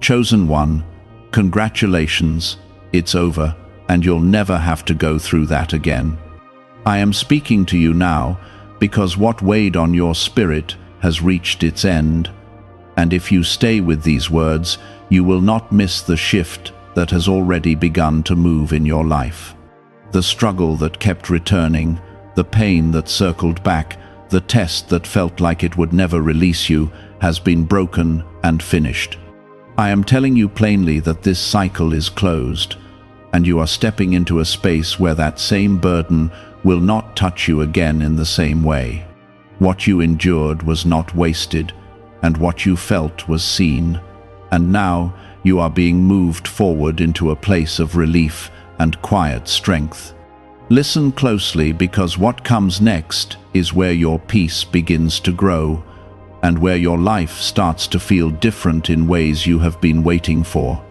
Chosen one, congratulations, it's over, and you'll never have to go through that again. I am speaking to you now because what weighed on your spirit has reached its end, and if you stay with these words, you will not miss the shift that has already begun to move in your life. The struggle that kept returning, the pain that circled back, the test that felt like it would never release you, has been broken and finished. I am telling you plainly that this cycle is closed, and you are stepping into a space where that same burden will not touch you again in the same way. What you endured was not wasted, and what you felt was seen, and now you are being moved forward into a place of relief and quiet strength. Listen closely, because what comes next is where your peace begins to grow, and where your life starts to feel different in ways you have been waiting for.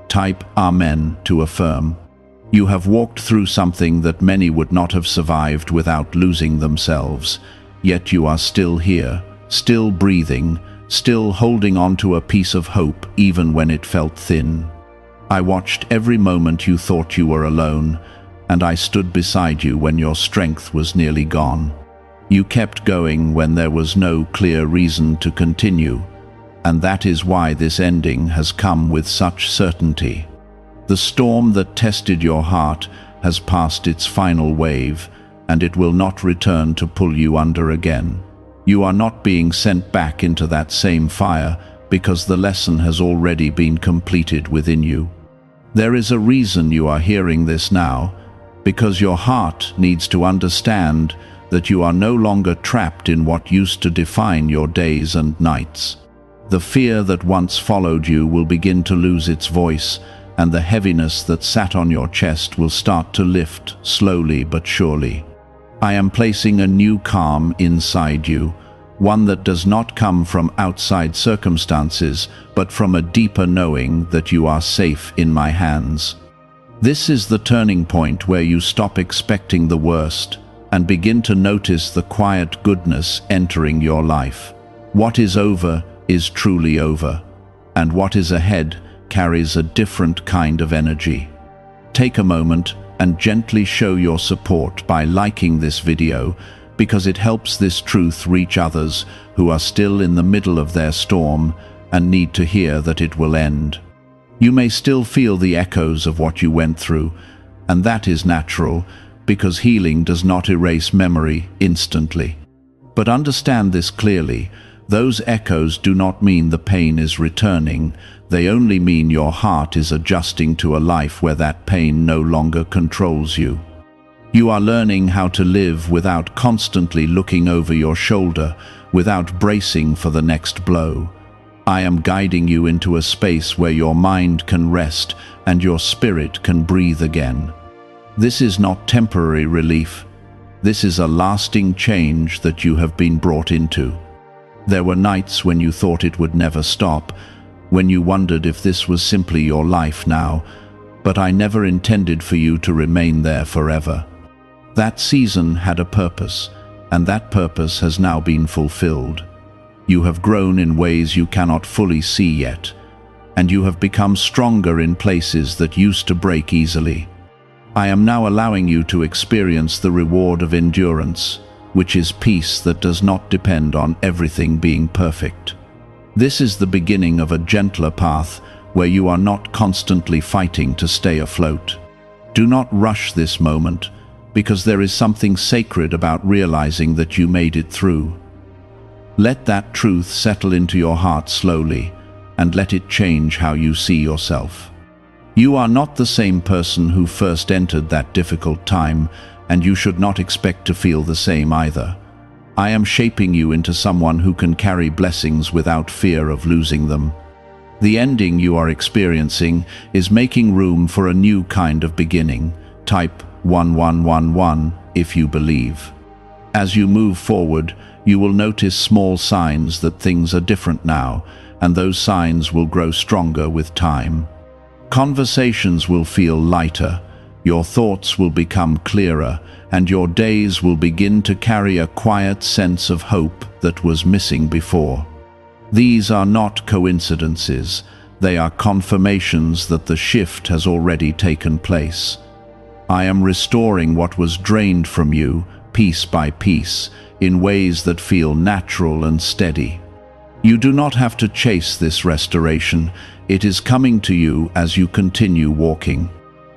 Type Amen to affirm. You have walked through something that many would not have survived without losing themselves, yet you are still here, still breathing, still holding on to a piece of hope even when it felt thin. I watched every moment you thought you were alone, and I stood beside you when your strength was nearly gone. You kept going when there was no clear reason to continue, and that is why this ending has come with such certainty. The storm that tested your heart has passed its final wave, and it will not return to pull you under again. You are not being sent back into that same fire because the lesson has already been completed within you. There is a reason you are hearing this now, because your heart needs to understand that you are no longer trapped in what used to define your days and nights. The fear that once followed you will begin to lose its voice, and the heaviness that sat on your chest will start to lift slowly but surely. I am placing a new calm inside you, one that does not come from outside circumstances, but from a deeper knowing that you are safe in my hands. This is the turning point where you stop expecting the worst and begin to notice the quiet goodness entering your life. What is over is truly over, and what is ahead carries a different kind of energy. Take a moment and gently show your support by liking this video, because it helps this truth reach others who are still in the middle of their storm and need to hear that it will end. You may still feel the echoes of what you went through, and that is natural, because healing does not erase memory instantly. But understand this clearly: those echoes do not mean the pain is returning, they only mean your heart is adjusting to a life where that pain no longer controls you. You are learning how to live without constantly looking over your shoulder, without bracing for the next blow. I am guiding you into a space where your mind can rest and your spirit can breathe again. This is not temporary relief. This is a lasting change that you have been brought into. There were nights when you thought it would never stop, when you wondered if this was simply your life now, but I never intended for you to remain there forever. That season had a purpose, and that purpose has now been fulfilled. You have grown in ways you cannot fully see yet, and you have become stronger in places that used to break easily. I am now allowing you to experience the reward of endurance, which is peace that does not depend on everything being perfect. This is the beginning of a gentler path where you are not constantly fighting to stay afloat. Do not rush this moment, because there is something sacred about realizing that you made it through. Let that truth settle into your heart slowly, and let it change how you see yourself. You are not the same person who first entered that difficult time, and you should not expect to feel the same either. I am shaping you into someone who can carry blessings without fear of losing them. The ending you are experiencing is making room for a new kind of beginning. Type 1111 if you believe. As you move forward, you will notice small signs that things are different now, and those signs will grow stronger with time. Conversations will feel lighter, your thoughts will become clearer, and your days will begin to carry a quiet sense of hope that was missing before. These are not coincidences, They are confirmations that the shift has already taken place. I am restoring what was drained from you, piece by piece, in ways that feel natural and steady. You do not have to chase this restoration. It is coming to you as you continue walking.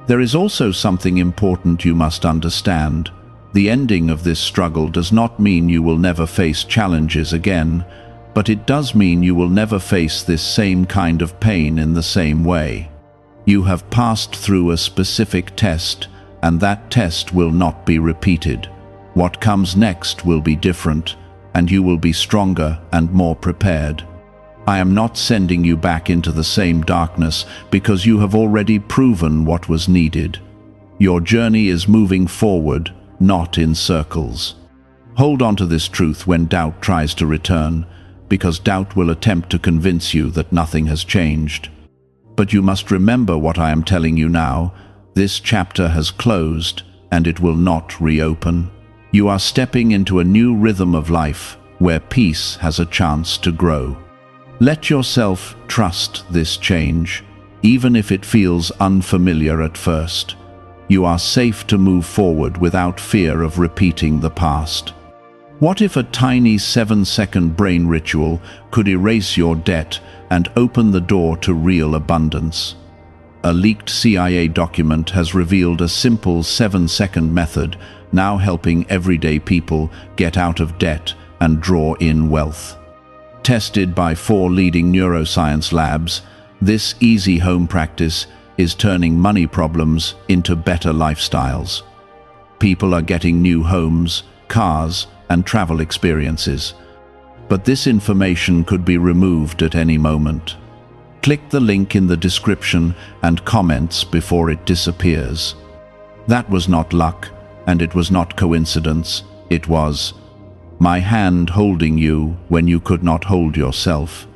There is also something important you must understand. The ending of this struggle does not mean you will never face challenges again, but it does mean you will never face this same kind of pain in the same way. You have passed through a specific test, and that test will not be repeated. What comes next will be different, and you will be stronger and more prepared. I am not sending you back into the same darkness because you have already proven what was needed. Your journey is moving forward, not in circles. Hold on to this truth when doubt tries to return, because doubt will attempt to convince you that nothing has changed. But you must remember what I am telling you now. This chapter has closed, and it will not reopen. You are stepping into a new rhythm of life, where peace has a chance to grow. Let yourself trust this change, even if it feels unfamiliar at first. You are safe to move forward without fear of repeating the past. What if a tiny 7-second brain ritual could erase your debt and open the door to real abundance? A leaked CIA document has revealed a simple 7-second method, now helping everyday people get out of debt and draw in wealth. Tested by 4 leading neuroscience labs, this easy home practice is turning money problems into better lifestyles. People are getting new homes, cars, and travel experiences. But this information could be removed at any moment. Click the link in the description and comments before it disappears. That was not luck, and it was not coincidence. It was my hand holding you when you could not hold yourself.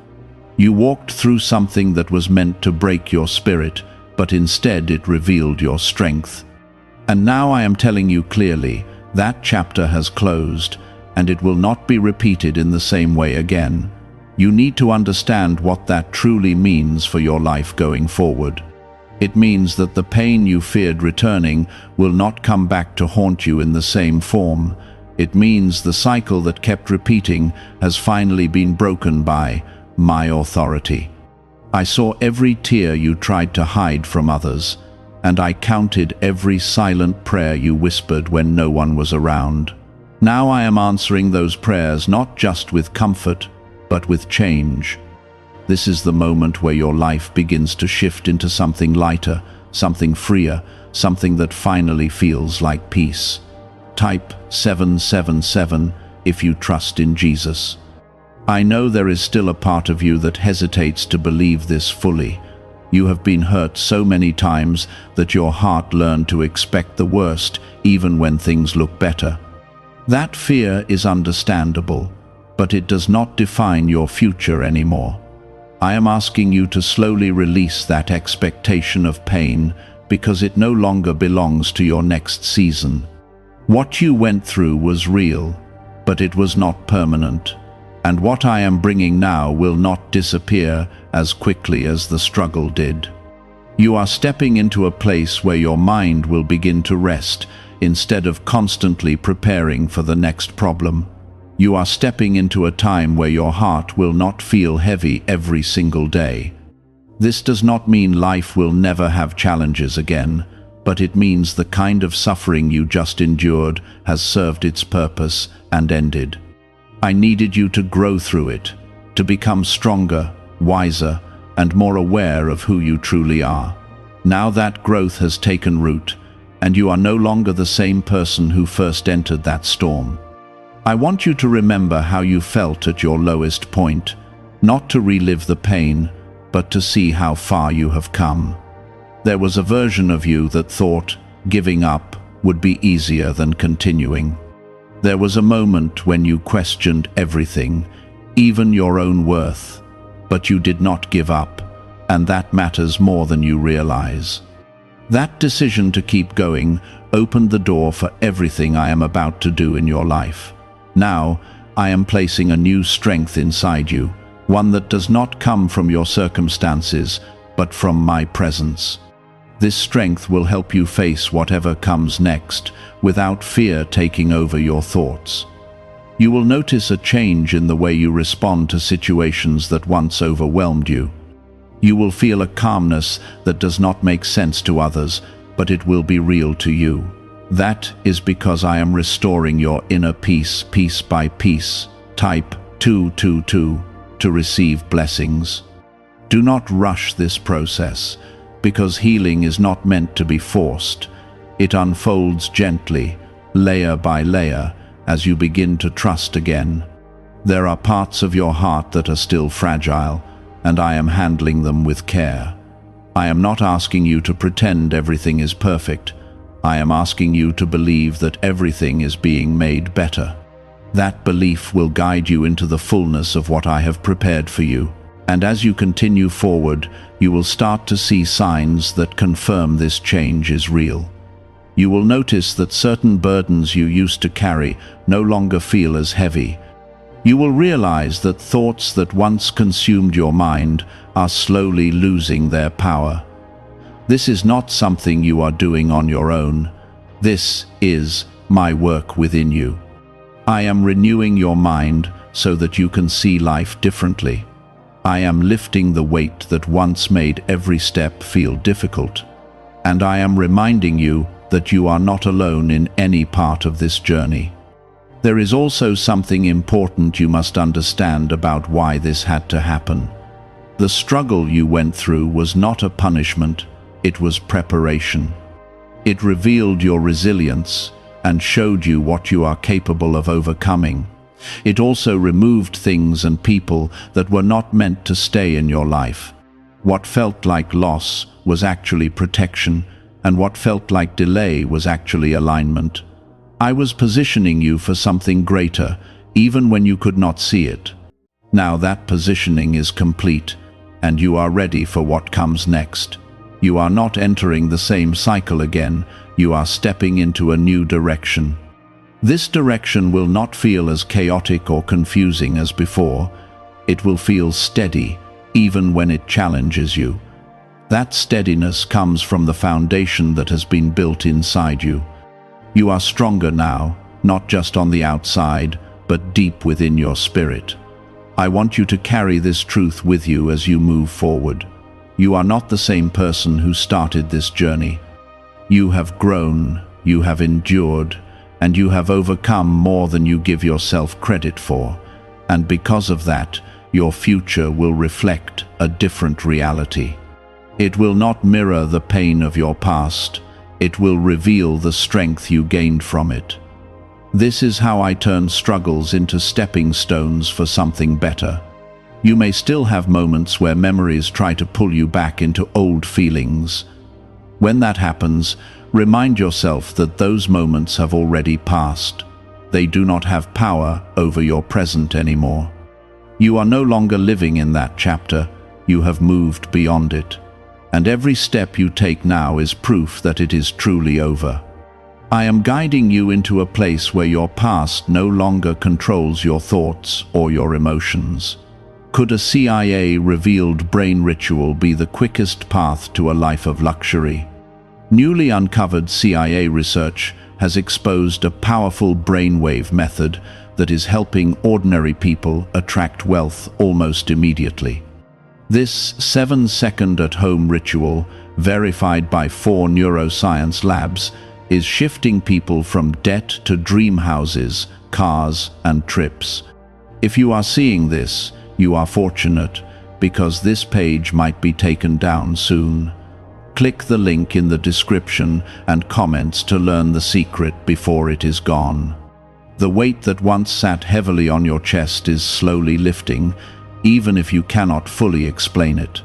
You walked through something that was meant to break your spirit, but instead it revealed your strength. And now I am telling you clearly, that chapter has closed, and it will not be repeated in the same way again. You need to understand what that truly means for your life going forward. It means that the pain you feared returning will not come back to haunt you in the same form. It means the cycle that kept repeating has finally been broken by my authority. I saw every tear you tried to hide from others, and I counted every silent prayer you whispered when no one was around. Now I am answering those prayers not just with comfort, but with change. This is the moment where your life begins to shift into something lighter, something freer, something that finally feels like peace. Type 777 if you trust in Jesus. I know there is still a part of you that hesitates to believe this fully. You have been hurt so many times that your heart learned to expect the worst, even when things look better. That fear is understandable, but it does not define your future anymore. I am asking you to slowly release that expectation of pain because it no longer belongs to your next season. What you went through was real, but it was not permanent. And what I am bringing now will not disappear as quickly as the struggle did. You are stepping into a place where your mind will begin to rest instead of constantly preparing for the next problem. You are stepping into a time where your heart will not feel heavy every single day. This does not mean life will never have challenges again, but it means the kind of suffering you just endured has served its purpose and ended. I needed you to grow through it, to become stronger, wiser, and more aware of who you truly are. Now that growth has taken root, and you are no longer the same person who first entered that storm. I want you to remember how you felt at your lowest point, not to relive the pain, but to see how far you have come. There was a version of you that thought giving up would be easier than continuing. There was a moment when you questioned everything, even your own worth, but you did not give up, and that matters more than you realize. That decision to keep going opened the door for everything I am about to do in your life. Now, I am placing a new strength inside you, one that does not come from your circumstances, but from my presence. This strength will help you face whatever comes next, without fear taking over your thoughts. You will notice a change in the way you respond to situations that once overwhelmed you. You will feel a calmness that does not make sense to others, but it will be real to you. That is because I am restoring your inner peace, piece by piece. Type 222 to receive blessings. Do not rush this process, because healing is not meant to be forced. It unfolds gently, layer by layer, as you begin to trust again. There are parts of your heart that are still fragile, and I am handling them with care. I am not asking you to pretend everything is perfect. I am asking you to believe that everything is being made better. That belief will guide you into the fullness of what I have prepared for you. And as you continue forward, you will start to see signs that confirm this change is real. You will notice that certain burdens you used to carry no longer feel as heavy. You will realize that thoughts that once consumed your mind are slowly losing their power. This is not something you are doing on your own. This is my work within you. I am renewing your mind so that you can see life differently. I am lifting the weight that once made every step feel difficult. And I am reminding you that you are not alone in any part of this journey. There is also something important you must understand about why this had to happen. The struggle you went through was not a punishment, it was preparation. It revealed your resilience and showed you what you are capable of overcoming. It also removed things and people that were not meant to stay in your life. What felt like loss was actually protection, and what felt like delay was actually alignment. I was positioning you for something greater, even when you could not see it. Now that positioning is complete, and you are ready for what comes next. You are not entering the same cycle again, you are stepping into a new direction. This direction will not feel as chaotic or confusing as before. It will feel steady, even when it challenges you. That steadiness comes from the foundation that has been built inside you. You are stronger now, not just on the outside, but deep within your spirit. I want you to carry this truth with you as you move forward. You are not the same person who started this journey. You have grown, you have endured, and you have overcome more than you give yourself credit for. And because of that, your future will reflect a different reality. It will not mirror the pain of your past. It will reveal the strength you gained from it. This is how I turn struggles into stepping stones for something better. You may still have moments where memories try to pull you back into old feelings. When that happens, remind yourself that those moments have already passed. They do not have power over your present anymore. You are no longer living in that chapter. You have moved beyond it. And every step you take now is proof that it is truly over. I am guiding you into a place where your past no longer controls your thoughts or your emotions. Could a CIA-revealed brain ritual be the quickest path to a life of luxury? Newly uncovered CIA research has exposed a powerful brainwave method that is helping ordinary people attract wealth almost immediately. This 7-second at-home ritual, verified by 4 neuroscience labs, is shifting people from debt to dream houses, cars, and trips. If you are seeing this, you are fortunate, because this page might be taken down soon. Click the link in the description and comments to learn the secret before it is gone. The weight that once sat heavily on your chest is slowly lifting, even if you cannot fully explain it.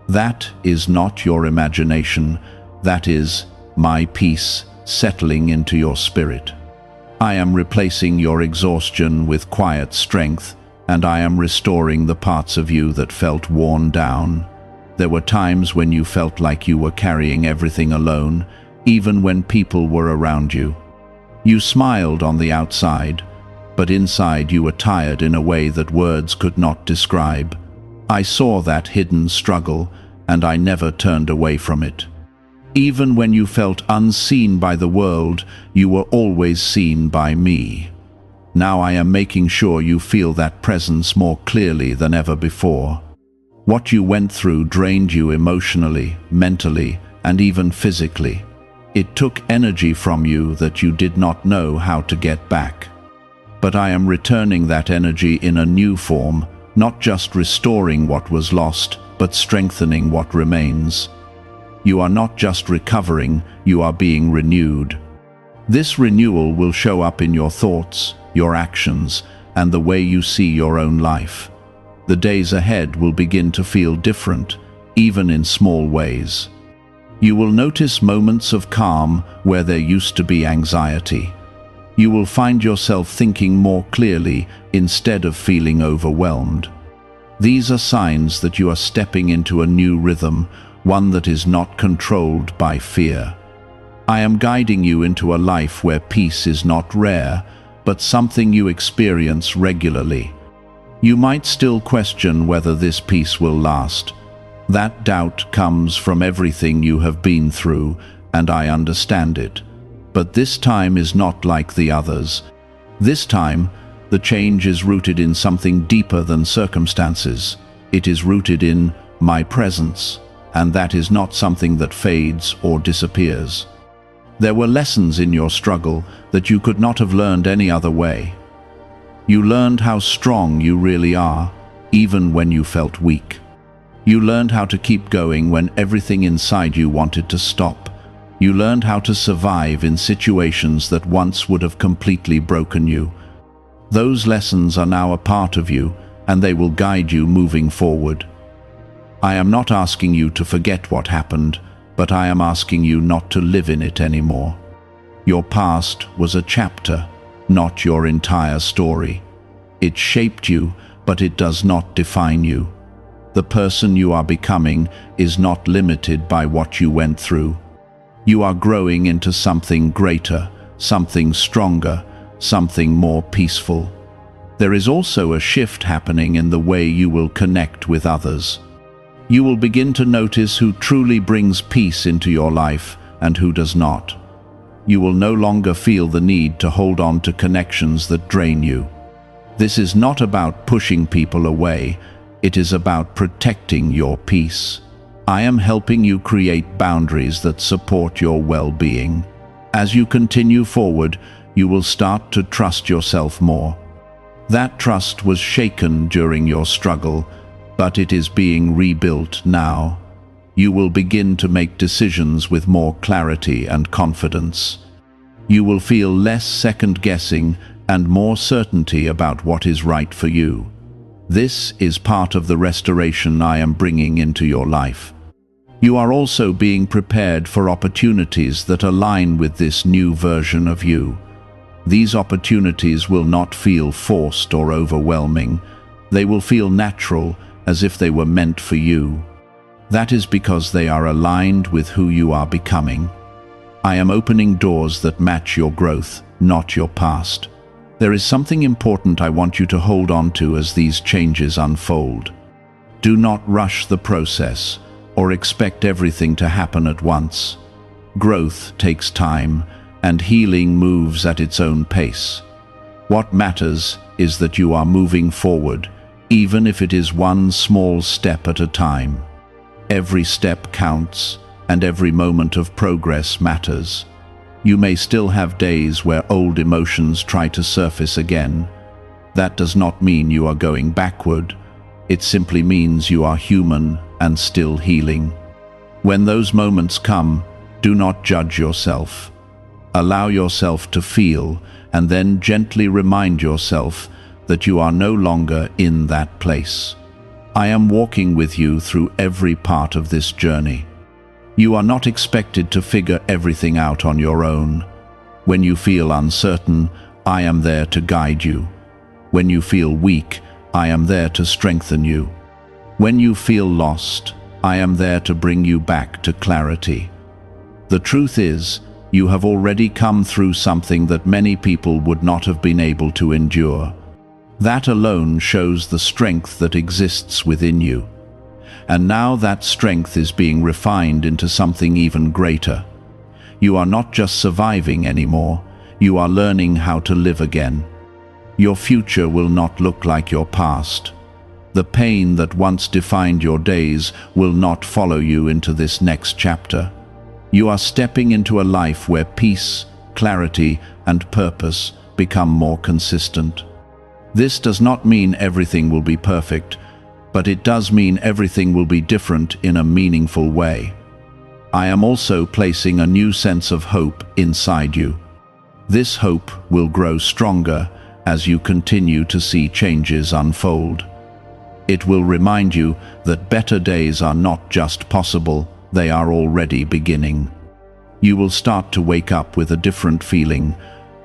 That is not your imagination. That is my peace settling into your spirit. I am replacing your exhaustion with quiet strength, and I am restoring the parts of you that felt worn down. There were times when you felt like you were carrying everything alone, even when people were around you. You smiled on the outside, but inside you were tired in a way that words could not describe. I saw that hidden struggle, and I never turned away from it. Even when you felt unseen by the world, you were always seen by me. Now I am making sure you feel that presence more clearly than ever before. What you went through drained you emotionally, mentally, and even physically. It took energy from you that you did not know how to get back. But I am returning that energy in a new form, not just restoring what was lost, but strengthening what remains. You are not just recovering, you are being renewed. This renewal will show up in your thoughts, your actions, and the way you see your own life. The days ahead will begin to feel different, even in small ways. You will notice moments of calm where there used to be anxiety. You will find yourself thinking more clearly instead of feeling overwhelmed. These are signs that you are stepping into a new rhythm, one that is not controlled by fear. I am guiding you into a life where peace is not rare, but something you experience regularly. You might still question whether this peace will last. That doubt comes from everything you have been through, and I understand it. But this time is not like the others. This time, the change is rooted in something deeper than circumstances. It is rooted in my presence, and that is not something that fades or disappears. There were lessons in your struggle that you could not have learned any other way. You learned how strong you really are, even when you felt weak. You learned how to keep going when everything inside you wanted to stop. You learned how to survive in situations that once would have completely broken you. Those lessons are now a part of you, and they will guide you moving forward. I am not asking you to forget what happened, but I am asking you not to live in it anymore. Your past was a chapter, not your entire story. It shaped you, but it does not define you. The person you are becoming is not limited by what you went through. You are growing into something greater, something stronger, something more peaceful. There is also a shift happening in the way you will connect with others. You will begin to notice who truly brings peace into your life and who does not. You will no longer feel the need to hold on to connections that drain you. This is not about pushing people away, it is about protecting your peace. I am helping you create boundaries that support your well-being. As you continue forward, you will start to trust yourself more. That trust was shaken during your struggle, but it is being rebuilt now. You will begin to make decisions with more clarity and confidence. You will feel less second-guessing and more certainty about what is right for you. This is part of the restoration I am bringing into your life. You are also being prepared for opportunities that align with this new version of you. These opportunities will not feel forced or overwhelming. They will feel natural, as if they were meant for you. That is because they are aligned with who you are becoming. I am opening doors that match your growth, not your past. There is something important I want you to hold on to as these changes unfold. Do not rush the process or expect everything to happen at once. Growth takes time, and healing moves at its own pace. What matters is that you are moving forward, even if it is one small step at a time. Every step counts, and every moment of progress matters. You may still have days where old emotions try to surface again. That does not mean you are going backward. It simply means you are human and still healing. When those moments come, do not judge yourself. Allow yourself to feel, and then gently remind yourself that you are no longer in that place. I am walking with you through every part of this journey. You are not expected to figure everything out on your own. When you feel uncertain, I am there to guide you. When you feel weak, I am there to strengthen you. When you feel lost, I am there to bring you back to clarity. The truth is, you have already come through something that many people would not have been able to endure. That alone shows the strength that exists within you. And now that strength is being refined into something even greater. You are not just surviving anymore, you are learning how to live again. Your future will not look like your past. The pain that once defined your days will not follow you into this next chapter. You are stepping into a life where peace, clarity, and purpose become more consistent. This does not mean everything will be perfect, but it does mean everything will be different in a meaningful way. I am also placing a new sense of hope inside you. This hope will grow stronger as you continue to see changes unfold. It will remind you that better days are not just possible, they are already beginning. You will start to wake up with a different feeling,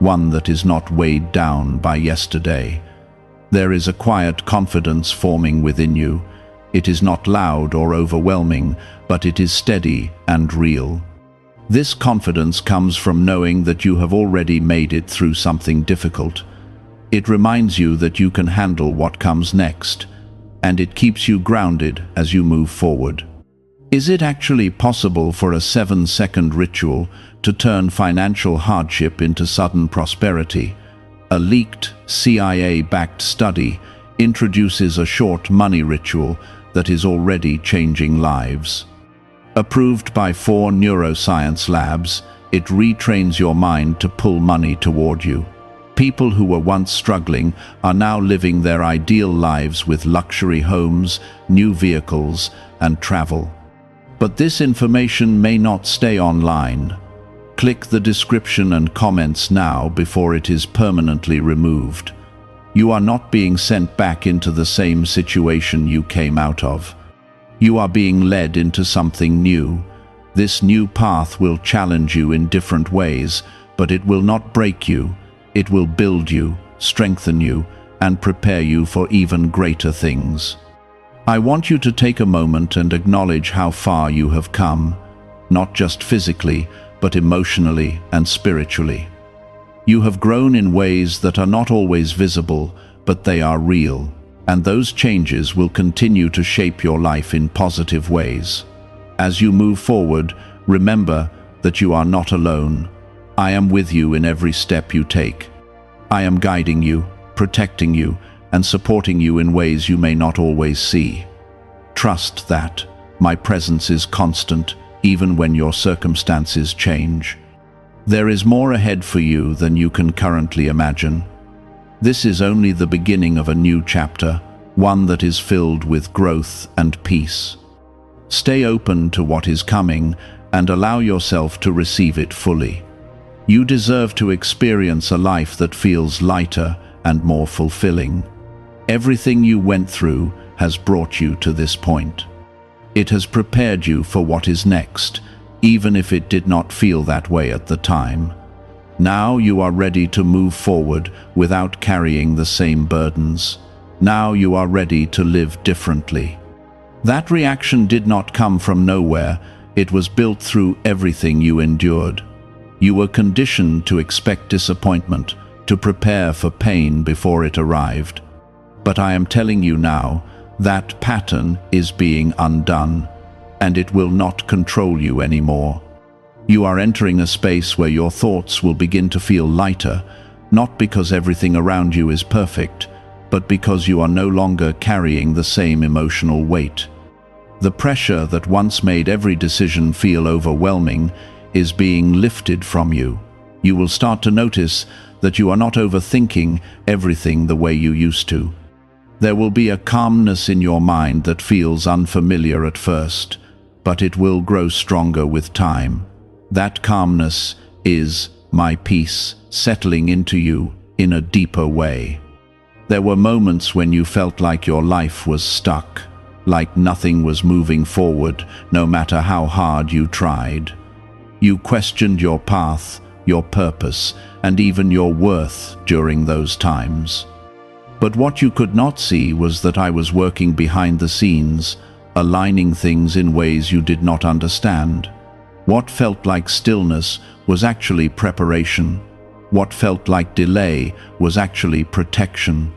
one that is not weighed down by yesterday. There is a quiet confidence forming within you. It is not loud or overwhelming, but it is steady and real. This confidence comes from knowing that you have already made it through something difficult. It reminds you that you can handle what comes next, and it keeps you grounded as you move forward. Is it actually possible for a 7-second ritual to turn financial hardship into sudden prosperity? A leaked CIA-backed study introduces a short money ritual that is already changing lives. Approved by 4 neuroscience labs, it retrains your mind to pull money toward you. People who were once struggling are now living their ideal lives with luxury homes, new vehicles, and travel. But this information may not stay online. Click the description and comments now before it is permanently removed. You are not being sent back into the same situation you came out of. You are being led into something new. This new path will challenge you in different ways, but it will not break you. It will build you, strengthen you, and prepare you for even greater things. I want you to take a moment and acknowledge how far you have come, not just physically, but emotionally and spiritually. You have grown in ways that are not always visible, but they are real, and those changes will continue to shape your life in positive ways. As you move forward, remember that you are not alone. I am with you in every step you take. I am guiding you, protecting you, and supporting you in ways you may not always see. Trust that my presence is constant, even when your circumstances change. There is more ahead for you than you can currently imagine. This is only the beginning of a new chapter, one that is filled with growth and peace. Stay open to what is coming and allow yourself to receive it fully. You deserve to experience a life that feels lighter and more fulfilling. Everything you went through has brought you to this point. It has prepared you for what is next, even if it did not feel that way at the time. Now you are ready to move forward without carrying the same burdens. Now you are ready to live differently. That reaction did not come from nowhere. It was built through everything you endured. You were conditioned to expect disappointment, to prepare for pain before it arrived. But I am telling you now, that pattern is being undone, and it will not control you anymore. You are entering a space where your thoughts will begin to feel lighter, not because everything around you is perfect, but because you are no longer carrying the same emotional weight. The pressure that once made every decision feel overwhelming is being lifted from you. You will start to notice that you are not overthinking everything the way you used to. There will be a calmness in your mind that feels unfamiliar at first, but it will grow stronger with time. That calmness is my peace settling into you in a deeper way. There were moments when you felt like your life was stuck, like nothing was moving forward, no matter how hard you tried. You questioned your path, your purpose, and even your worth during those times. But what you could not see was that I was working behind the scenes, aligning things in ways you did not understand. What felt like stillness was actually preparation. What felt like delay was actually protection.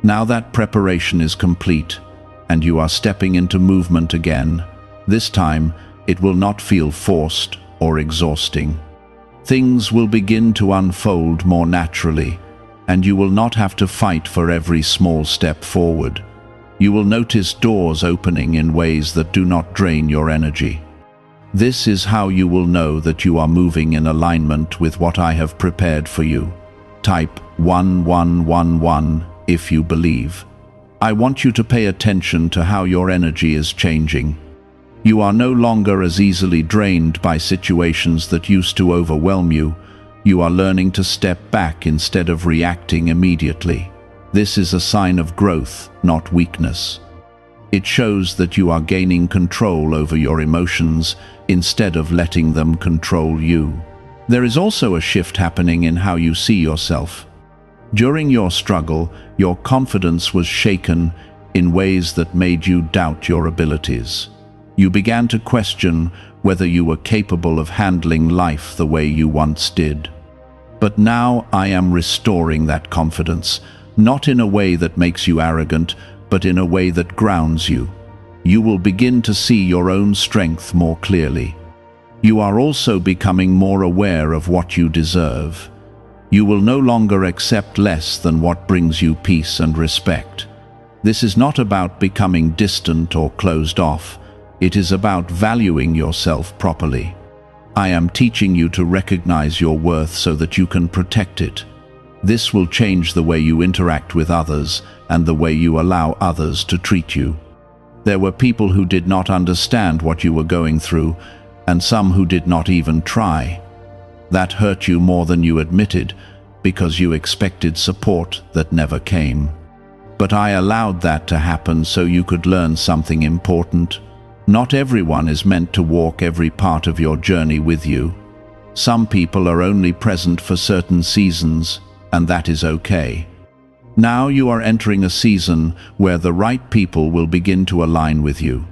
Now that preparation is complete, and you are stepping into movement again, this time it will not feel forced or exhausting. Things will begin to unfold more naturally, and you will not have to fight for every small step forward. You will notice doors opening in ways that do not drain your energy. This is how you will know that you are moving in alignment with what I have prepared for you. Type 1111 if you believe. I want you to pay attention to how your energy is changing. You are no longer as easily drained by situations that used to overwhelm you. You are learning to step back instead of reacting immediately. This is a sign of growth, not weakness. It shows that you are gaining control over your emotions instead of letting them control you. There is also a shift happening in how you see yourself. During your struggle, your confidence was shaken in ways that made you doubt your abilities. You began to question whether you were capable of handling life the way you once did. But now I am restoring that confidence, not in a way that makes you arrogant, but in a way that grounds you. You will begin to see your own strength more clearly. You are also becoming more aware of what you deserve. You will no longer accept less than what brings you peace and respect. This is not about becoming distant or closed off. It is about valuing yourself properly. I am teaching you to recognize your worth so that you can protect it. This will change the way you interact with others and the way you allow others to treat you. There were people who did not understand what you were going through, and some who did not even try. That hurt you more than you admitted, because you expected support that never came. But I allowed that to happen so you could learn something important. Not everyone is meant to walk every part of your journey with you. Some people are only present for certain seasons, and that is okay. Now you are entering a season where the right people will begin to align with you.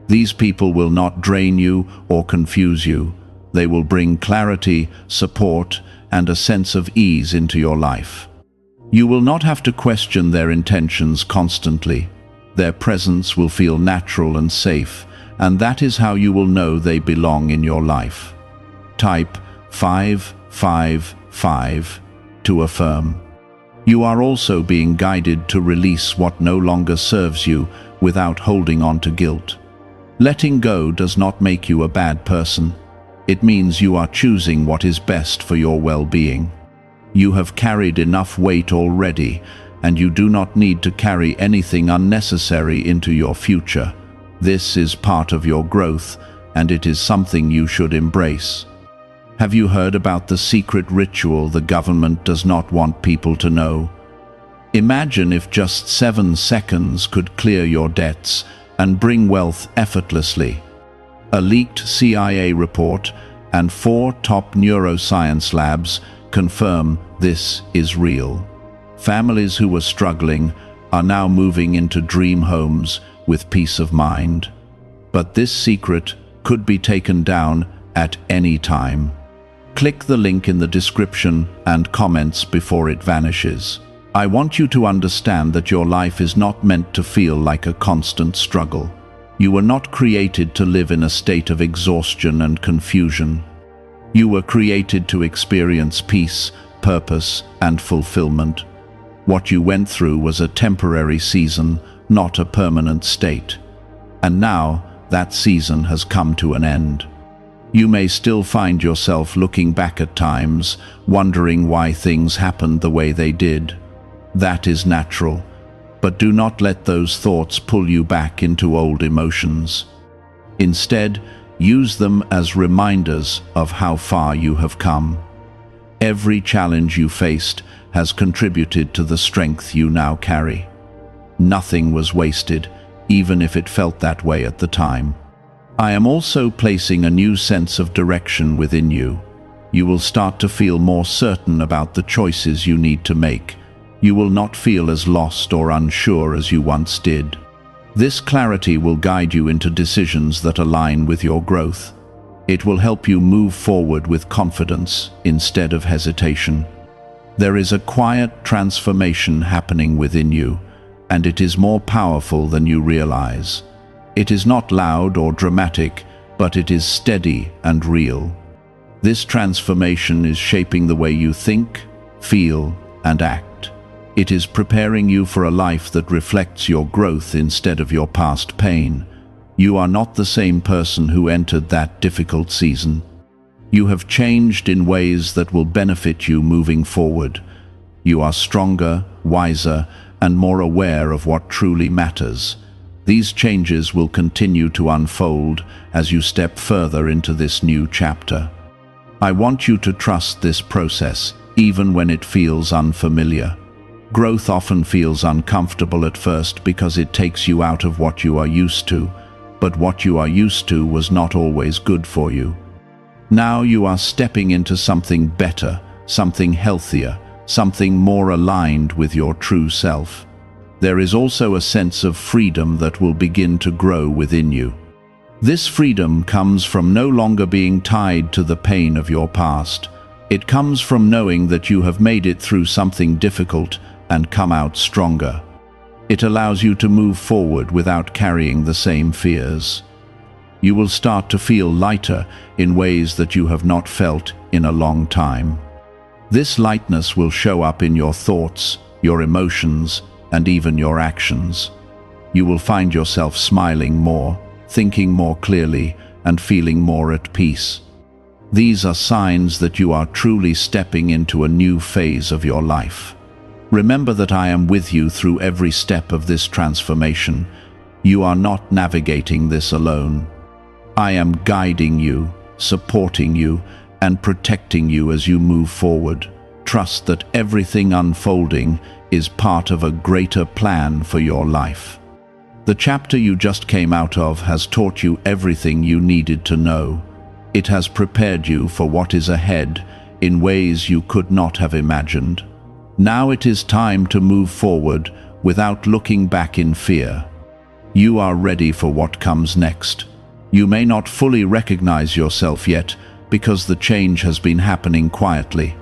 These people will not drain you or confuse you. They will bring clarity, support, and a sense of ease into your life. You will not have to question their intentions constantly. Their presence will feel natural and safe, and that is how you will know they belong in your life. Type 555 to affirm. You are also being guided to release what no longer serves you without holding on to guilt. Letting go does not make you a bad person. It means you are choosing what is best for your well-being. You have carried enough weight already, and you do not need to carry anything unnecessary into your future. This is part of your growth, and it is something you should embrace. Have you heard about the secret ritual the government does not want people to know? Imagine if just 7 seconds could clear your debts and bring wealth effortlessly. A leaked CIA report and 4 top neuroscience labs confirm this is real. Families who were struggling are now moving into dream homes with peace of mind. But this secret could be taken down at any time. Click the link in the description and comments before it vanishes. I want you to understand that your life is not meant to feel like a constant struggle. You were not created to live in a state of exhaustion and confusion. You were created to experience peace, purpose, and fulfillment. What you went through was a temporary season, not a permanent state. And now, that season has come to an end. You may still find yourself looking back at times, wondering why things happened the way they did. That is natural, but do not let those thoughts pull you back into old emotions. Instead, use them as reminders of how far you have come. Every challenge you faced has contributed to the strength you now carry. Nothing was wasted, even if it felt that way at the time. I am also placing a new sense of direction within you. You will start to feel more certain about the choices you need to make. You will not feel as lost or unsure as you once did. This clarity will guide you into decisions that align with your growth. It will help you move forward with confidence instead of hesitation. There is a quiet transformation happening within you, and it is more powerful than you realize. It is not loud or dramatic, but it is steady and real. This transformation is shaping the way you think, feel, and act. It is preparing you for a life that reflects your growth instead of your past pain. You are not the same person who entered that difficult season. You have changed in ways that will benefit you moving forward. You are stronger, wiser, and more aware of what truly matters. These changes will continue to unfold as you step further into this new chapter. I want you to trust this process, even when it feels unfamiliar. Growth often feels uncomfortable at first because it takes you out of what you are used to, but what you are used to was not always good for you. Now you are stepping into something better, something healthier, something more aligned with your true self. There is also a sense of freedom that will begin to grow within you. This freedom comes from no longer being tied to the pain of your past. It comes from knowing that you have made it through something difficult and come out stronger. It allows you to move forward without carrying the same fears. You will start to feel lighter in ways that you have not felt in a long time. This lightness will show up in your thoughts, your emotions, and even your actions. You will find yourself smiling more, thinking more clearly, and feeling more at peace. These are signs that you are truly stepping into a new phase of your life. Remember that I am with you through every step of this transformation. You are not navigating this alone. I am guiding you, supporting you, and protecting you as you move forward. Trust that everything unfolding is part of a greater plan for your life. The chapter you just came out of has taught you everything you needed to know. It has prepared you for what is ahead in ways you could not have imagined. Now it is time to move forward without looking back in fear. You are ready for what comes next. You may not fully recognize yourself yet because the change has been happening quietly.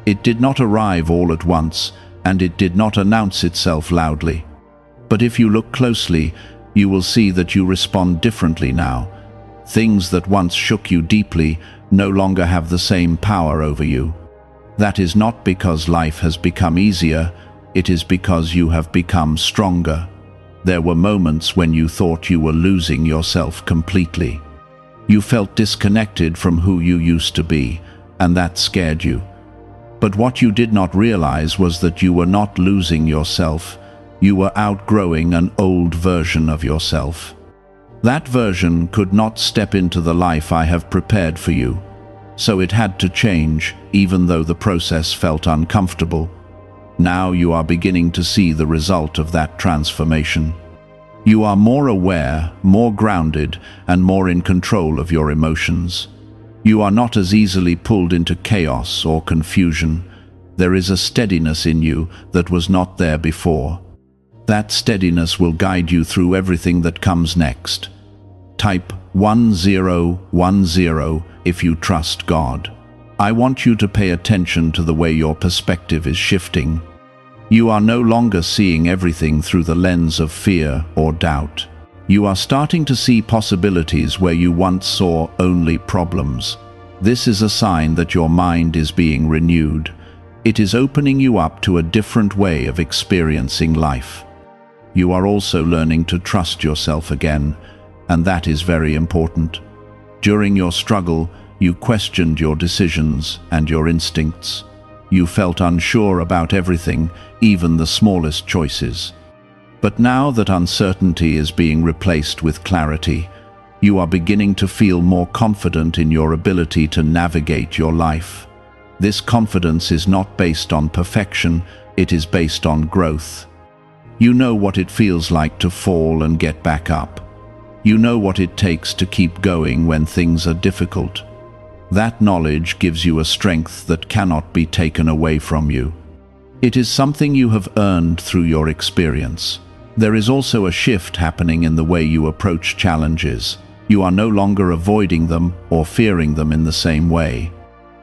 It did not arrive all at once, and it did not announce itself loudly. But if you look closely, you will see that you respond differently now. Things that once shook you deeply no longer have the same power over you. That is not because life has become easier, it is because you have become stronger. There were moments when you thought you were losing yourself completely. You felt disconnected from who you used to be, and that scared you. But what you did not realize was that you were not losing yourself. You were outgrowing an old version of yourself. That version could not step into the life I have prepared for you. So it had to change, even though the process felt uncomfortable. Now you are beginning to see the result of that transformation. You are more aware, more grounded, and more in control of your emotions. You are not as easily pulled into chaos or confusion. There is a steadiness in you that was not there before. That steadiness will guide you through everything that comes next. Type 1010 if you trust God. I want you to pay attention to the way your perspective is shifting. You are no longer seeing everything through the lens of fear or doubt. You are starting to see possibilities where you once saw only problems. This is a sign that your mind is being renewed. It is opening you up to a different way of experiencing life. You are also learning to trust yourself again, and that is very important. During your struggle, you questioned your decisions and your instincts. You felt unsure about everything, even the smallest choices. But now that uncertainty is being replaced with clarity, you are beginning to feel more confident in your ability to navigate your life. This confidence is not based on perfection, it is based on growth. You know what it feels like to fall and get back up. You know what it takes to keep going when things are difficult. That knowledge gives you a strength that cannot be taken away from you. It is something you have earned through your experience. There is also a shift happening in the way you approach challenges. You are no longer avoiding them or fearing them in the same way.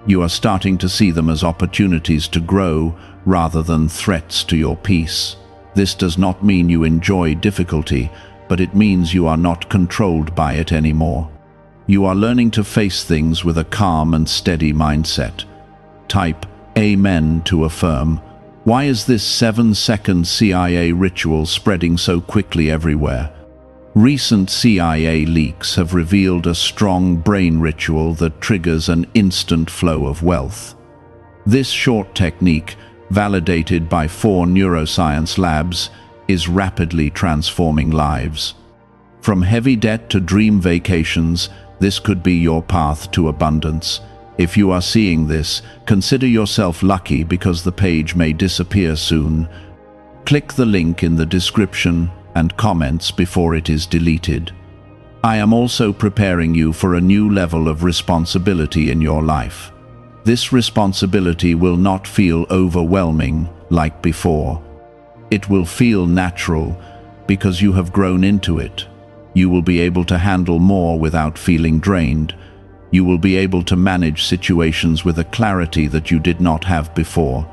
You are starting to see them as opportunities to grow rather than threats to your peace. This does not mean you enjoy difficulty, but it means you are not controlled by it anymore. You are learning to face things with a calm and steady mindset. Type Amen to affirm. Why is this 7-second CIA ritual spreading so quickly everywhere? Recent CIA leaks have revealed a strong brain ritual that triggers an instant flow of wealth. This short technique, validated by 4 neuroscience labs, is rapidly transforming lives. From heavy debt to dream vacations, this could be your path to abundance. If you are seeing this, consider yourself lucky because the page may disappear soon. Click the link in the description and comments before it is deleted. I am also preparing you for a new level of responsibility in your life. This responsibility will not feel overwhelming like before. It will feel natural because you have grown into it. You will be able to handle more without feeling drained. You will be able to manage situations with a clarity that you did not have before.